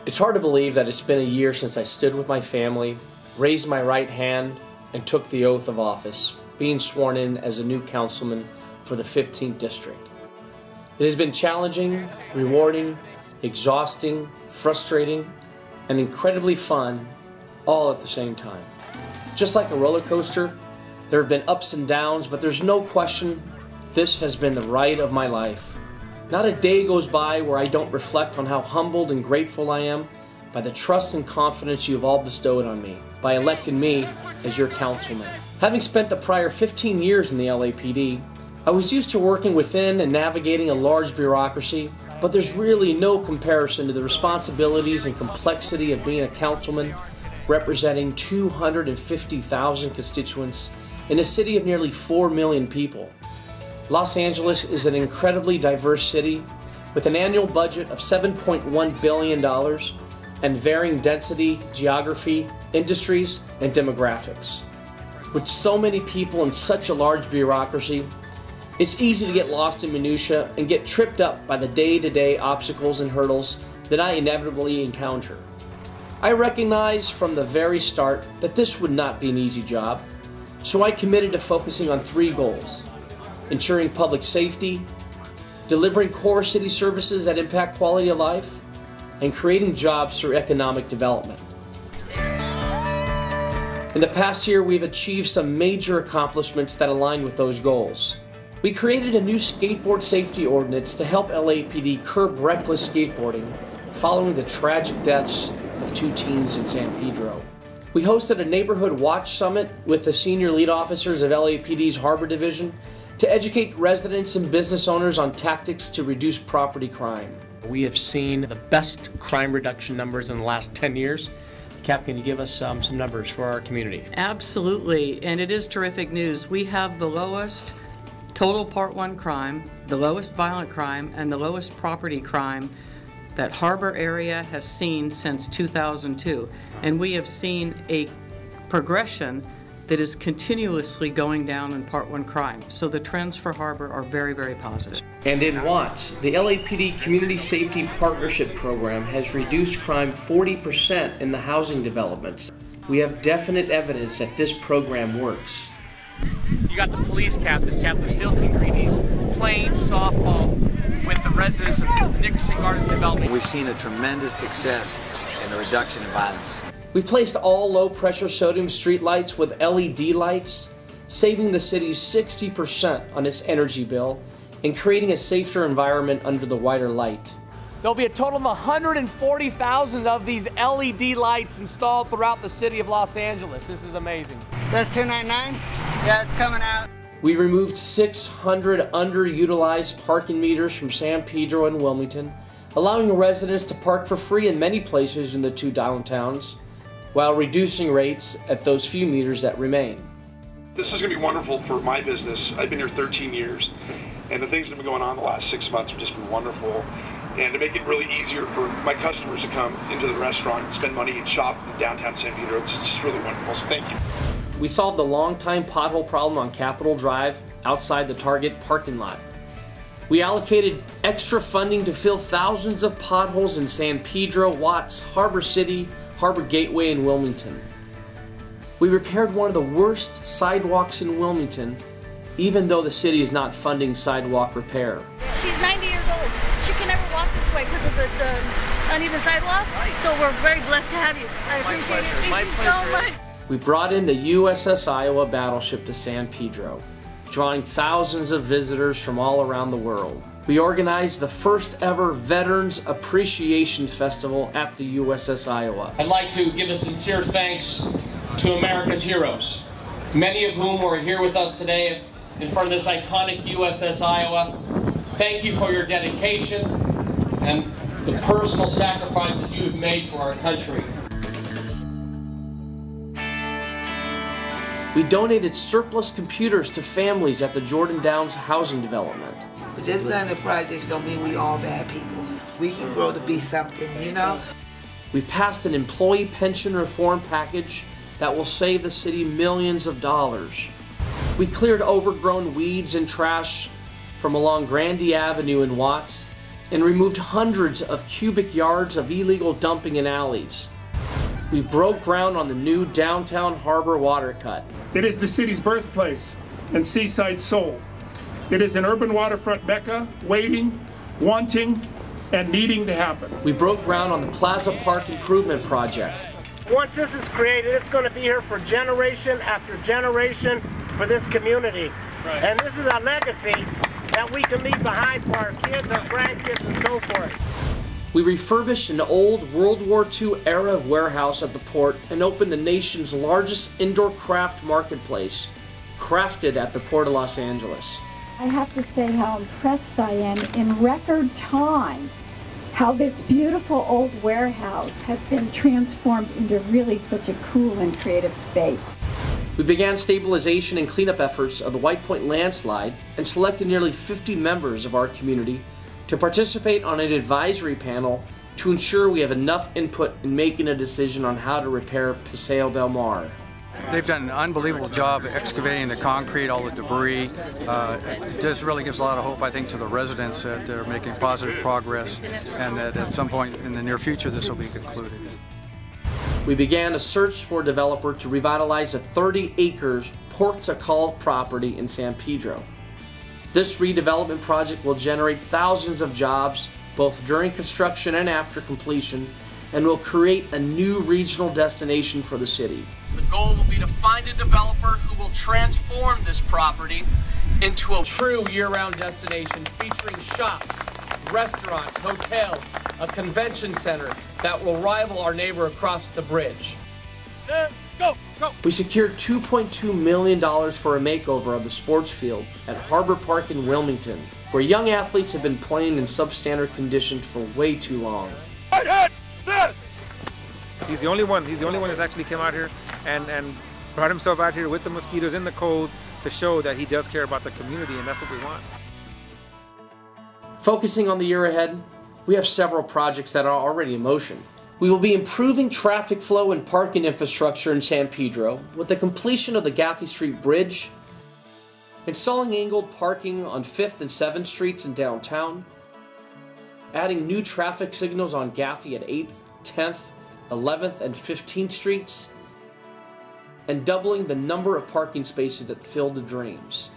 It's hard to believe that it's been a year since I stood with my family, raised my right hand, and took the oath of office, being sworn in as a new councilman for the 15th District. It has been challenging, rewarding, exhausting, frustrating, and incredibly fun, all at the same time. Just like a roller coaster, there have been ups and downs, but there's no question this has been the ride of my life. Not a day goes by where I don't reflect on how humbled and grateful I am by the trust and confidence you have all bestowed on me, by electing me as your councilman. Having spent the prior 15 years in the LAPD, I was used to working within and navigating a large bureaucracy, but there's really no comparison to the responsibilities and complexity of being a councilman representing 250,000 constituents in a city of nearly 4 million people. Los Angeles is an incredibly diverse city with an annual budget of $7.1 billion and varying density, geography, industries, and demographics. With so many people and such a large bureaucracy, it's easy to get lost in minutia and get tripped up by the day-to-day obstacles and hurdles that I inevitably encounter. I recognized from the very start that this would not be an easy job, so I committed to focusing on 3 goals: ensuring public safety, delivering core city services that impact quality of life, and creating jobs through economic development. In the past year, we've achieved some major accomplishments that align with those goals. We created a new skateboard safety ordinance to help LAPD curb reckless skateboarding following the tragic deaths of 2 teens in San Pedro. We hosted a neighborhood watch summit with the senior lead officers of LAPD's Harbor Division to educate residents and business owners on tactics to reduce property crime. We have seen the best crime reduction numbers in the last 10 years. Cap, can you give us some numbers for our community? Absolutely, and it is terrific news. We have the lowest total Part 1 crime, the lowest violent crime, and the lowest property crime that Harbor area has seen since 2002. And we have seen a progression that is continuously going down in Part 1 crime. So the trends for Harbor are very, very positive. And in Watts, the LAPD Community Safety Partnership Program has reduced crime 40% in the housing developments. We have definite evidence that this program works. You got the police captain, Captain Filton Greenies, playing softball with the residents of the Nickerson Gardens development. We've seen a tremendous success in the reduction in violence. We placed all low-pressure sodium street lights with LED lights, saving the city 60% on its energy bill and creating a safer environment under the wider light. There'll be a total of 140,000 of these LED lights installed throughout the city of Los Angeles. This is amazing. That's 299? Yeah, it's coming out. We removed 600 underutilized parking meters from San Pedro and Wilmington, allowing residents to park for free in many places in the 2 downtowns, while reducing rates at those few meters that remain. This is going to be wonderful for my business. I've been here 13 years, and the things that have been going on the last 6 months have just been wonderful. And to make it really easier for my customers to come into the restaurant and spend money and shop in downtown San Pedro, it's just really wonderful, so thank you. We solved the long-time pothole problem on Capitol Drive outside the Target parking lot. We allocated extra funding to fill thousands of potholes in San Pedro, Watts, Harbor City, Harbor Gateway, and Wilmington. We repaired one of the worst sidewalks in Wilmington, even though the city is not funding sidewalk repair. She's 90 years old. She can never walk this way because of the uneven sidewalk, so we're very blessed to have you. I appreciate it. Thank you so much. We brought in the USS Iowa battleship to San Pedro, drawing thousands of visitors from all around the world. We organized the first ever Veterans Appreciation Festival at the USS Iowa. I'd like to give a sincere thanks to America's heroes, many of whom are here with us today in front of this iconic USS Iowa. Thank you for your dedication and the personal sacrifices you've made for our country. We donated surplus computers to families at the Jordan Downs housing development. But just because the projects don't mean we all bad people. We can grow to be something, you know? We passed an employee pension reform package that will save the city millions of dollars. We cleared overgrown weeds and trash from along Grandie Avenue in Watts and removed hundreds of cubic yards of illegal dumping in alleys. We broke ground on the new downtown harbor water cut. It is the city's birthplace and seaside soul. It is an urban waterfront mecca, waiting, wanting, and needing to happen. We broke ground on the Plaza Park improvement project. Once this is created, it's going to be here for generation after generation for this community. Right. And this is a legacy that we can leave behind for our kids, our grandkids, and so forth. We refurbished an old World War II era warehouse at the port and opened the nation's largest indoor craft marketplace, crafted at the Port of Los Angeles. I have to say how impressed I am in record time how this beautiful old warehouse has been transformed into really such a cool and creative space. We began stabilization and cleanup efforts of the White Point landslide and selected nearly 50 members of our community to participate on an advisory panel to ensure we have enough input in making a decision on how to repair Paseo del Mar. They've done an unbelievable job excavating the concrete, all the debris. It just really gives a lot of hope, I think, to the residents that they're making positive progress and that at some point in the near future this will be concluded. We began a search for a developer to revitalize a 30-acre Ports-a-Call property in San Pedro. This redevelopment project will generate thousands of jobs, both during construction and after completion, and will create a new regional destination for the city. The goal will be to find a developer who will transform this property into a true year-round destination featuring shops, restaurants, hotels, a convention center that will rival our neighbor across the bridge. Go! We secured $2.2 million for a makeover of the sports field at Harbor Park in Wilmington, where young athletes have been playing in substandard conditions for way too long. He's the only one that's actually come out here and brought himself out here with the mosquitoes in the cold to show that he does care about the community, and that's what we want. Focusing on the year ahead, we have several projects that are already in motion. We will be improving traffic flow and parking infrastructure in San Pedro with the completion of the Gaffey Street Bridge, installing angled parking on 5th and 7th Streets in downtown, adding new traffic signals on Gaffey at 8th, 10th, 11th, and 15th Streets, and doubling the number of parking spaces at Field of Dreams.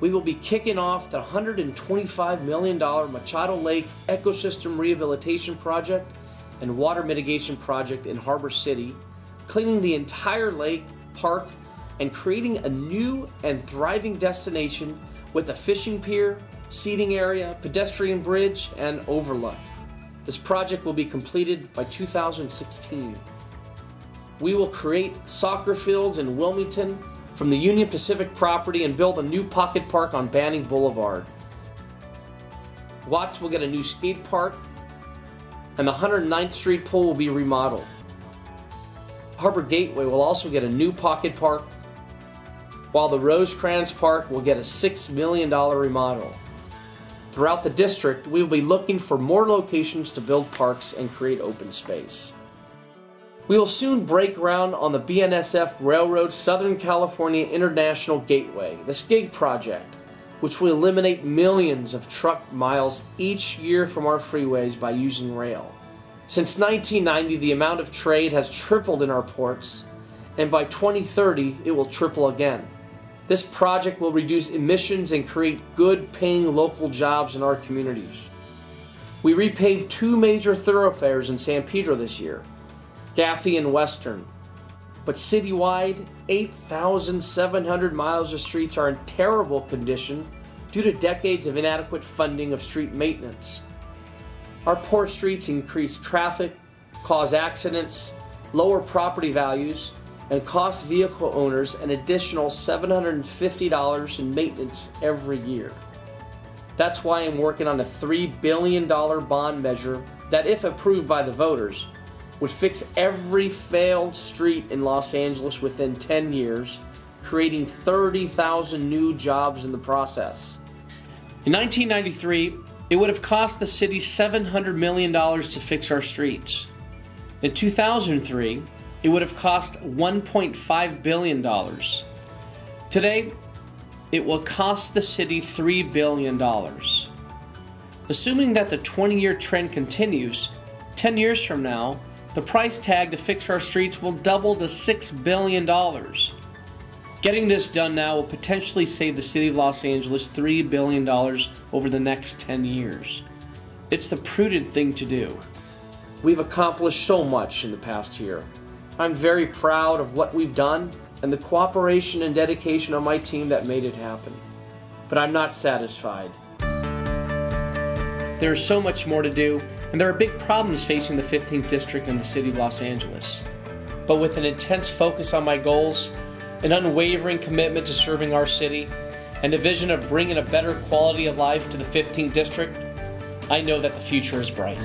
We will be kicking off the $125 million Machado Lake Ecosystem Rehabilitation Project and Water Mitigation Project in Harbor City, cleaning the entire lake, park, and creating a new and thriving destination with a fishing pier, seating area, pedestrian bridge, and overlook. This project will be completed by 2016. We will create soccer fields in Wilmington from the Union Pacific property and build a new pocket park on Banning Boulevard. Watts will get a new skate park, and the 109th Street pool will be remodeled. Harbor Gateway will also get a new pocket park, while the Rosecrans Park will get a $6 million remodel. Throughout the district, we will be looking for more locations to build parks and create open space. We will soon break ground on the BNSF Railroad Southern California International Gateway, the SCIG project, which will eliminate millions of truck miles each year from our freeways by using rail. Since 1990, the amount of trade has tripled in our ports, and by 2030, it will triple again. This project will reduce emissions and create good-paying local jobs in our communities. We repaved 2 major thoroughfares in San Pedro this year, Gaffey and Western. But citywide, 8,700 miles of streets are in terrible condition due to decades of inadequate funding of street maintenance. Our poor streets increase traffic, cause accidents, lower property values, and cost vehicle owners an additional $750 in maintenance every year. That's why I'm working on a $3 billion bond measure that, if approved by the voters, would fix every failed street in Los Angeles within 10 years, creating 30,000 new jobs in the process. In 1993, it would have cost the city $700 million to fix our streets. In 2003, it would have cost $1.5 billion. Today, it will cost the city $3 billion. Assuming that the 20-year trend continues, 10 years from now, the price tag to fix our streets will double to $6 billion. Getting this done now will potentially save the city of Los Angeles $3 billion over the next 10 years. It's the prudent thing to do. We've accomplished so much in the past year. I'm very proud of what we've done and the cooperation and dedication of my team that made it happen. But I'm not satisfied. There's so much more to do, and there are big problems facing the 15th District and the City of Los Angeles. But with an intense focus on my goals, an unwavering commitment to serving our city, and a vision of bringing a better quality of life to the 15th District, I know that the future is bright.